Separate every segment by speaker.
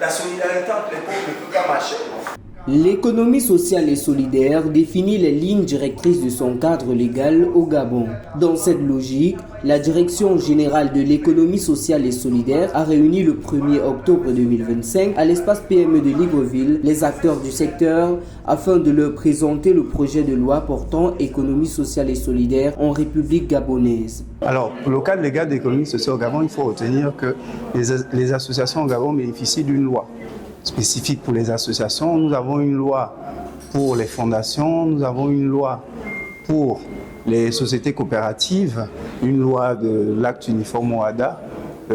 Speaker 1: la solidarité entre les peuples ne peut pas marcher.
Speaker 2: L'économie sociale et solidaire définit les lignes directrices de son cadre légal au Gabon. Dans cette logique, la Direction générale de l'économie sociale et solidaire a réuni le 1er octobre 2025 à l'espace PME de Libreville les acteurs du secteur afin de leur présenter le projet de loi portant économie sociale et solidaire en République gabonaise.
Speaker 3: Alors, pour le cadre légal d'économie sociale au Gabon, il faut retenir que les associations au Gabon bénéficient d'une loi spécifique pour les associations. Nous avons une loi pour les fondations, nous avons une loi pour les sociétés coopératives, une loi de l'acte uniforme OHADA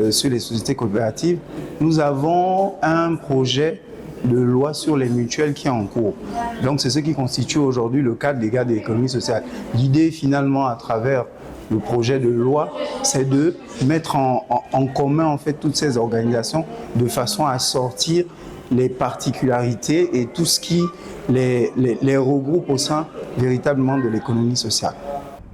Speaker 3: sur les sociétés coopératives. Nous avons un projet de loi sur les mutuelles qui est en cours. Donc c'est ce qui constitue aujourd'hui le cadre légal de l'économie sociale. L'idée finalement à travers le projet de loi, c'est de mettre en commun en fait toutes ces organisations de façon à sortir les particularités et tout ce qui les regroupe au sein véritablement de l'économie sociale.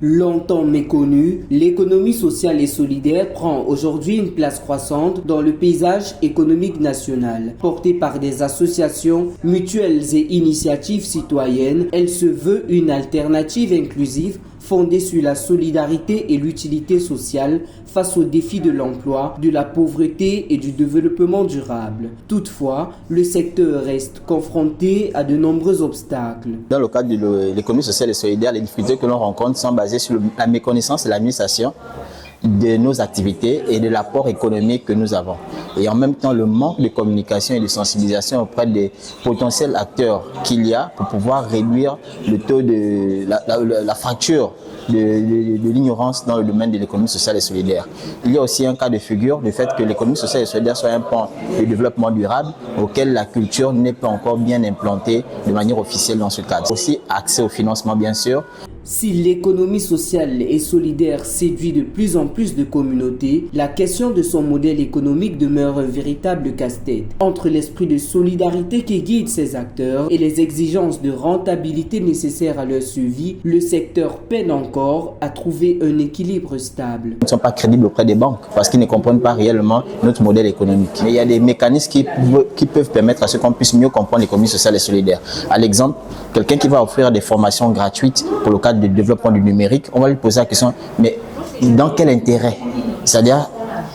Speaker 2: Longtemps méconnue, l'économie sociale et solidaire prend aujourd'hui une place croissante dans le paysage économique national. Portée par des associations, mutuelles et initiatives citoyennes, elle se veut une alternative inclusive fondée sur la solidarité et l'utilité sociale face aux défis de l'emploi, de la pauvreté et du développement durable. Toutefois, le secteur reste confronté à de nombreux obstacles.
Speaker 4: Dans le cadre de l'économie sociale et solidaire, les difficultés que l'on rencontre sont basées sur la méconnaissance de l'administration de nos activités et de l'apport économique que nous avons. Et en même temps, le manque de communication et de sensibilisation auprès des potentiels acteurs qu'il y a pour pouvoir réduire le taux de la fracture de l'ignorance dans le domaine de l'économie sociale et solidaire. Il y a aussi un cas de figure du fait que l'économie sociale et solidaire soit un pan de développement durable auquel la culture n'est pas encore bien implantée de manière officielle dans ce cadre. Aussi accès au financement bien sûr.
Speaker 2: Si l'économie sociale et solidaire séduit de plus en plus de communautés, la question de son modèle économique demeure un véritable casse-tête. Entre l'esprit de solidarité qui guide ces acteurs et les exigences de rentabilité nécessaires à leur survie, le secteur peine encore à trouver un équilibre stable.
Speaker 4: Nous ne sommes pas crédibles auprès des banques parce qu'ils ne comprennent pas réellement notre modèle économique. Mais il y a des mécanismes qui peuvent permettre à ce qu'on puisse mieux comprendre l'économie sociale et solidaire. À l'exemple, quelqu'un qui va offrir des formations gratuites pour le cadre de développement du numérique, on va lui poser la question, mais dans quel intérêt? C'est-à-dire,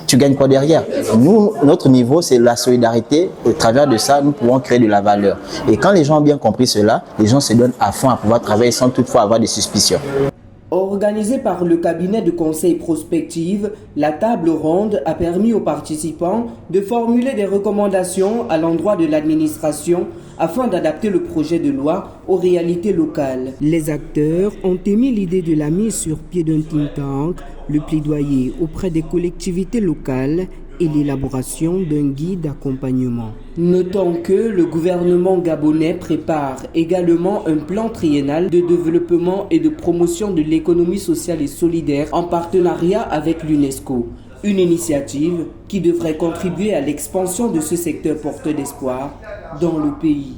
Speaker 4: tu gagnes quoi derrière? Nous, notre niveau, c'est la solidarité. Au travers de ça, nous pouvons créer de la valeur. Et quand les gens ont bien compris cela, les gens se donnent à fond à pouvoir travailler sans toutefois avoir des suspicions.
Speaker 2: Organisée par le cabinet de conseil Prospective, la table ronde a permis aux participants de formuler des recommandations à l'endroit de l'administration afin d'adapter le projet de loi aux réalités locales. Les acteurs ont émis l'idée de la mise sur pied d'un think tank, le plaidoyer auprès des collectivités locales et l'élaboration d'un guide d'accompagnement. Notons que le gouvernement gabonais prépare également un plan triennal de développement et de promotion de l'économie sociale et solidaire en partenariat avec l'UNESCO. Une initiative qui devrait contribuer à l'expansion de ce secteur porteur d'espoir dans le pays.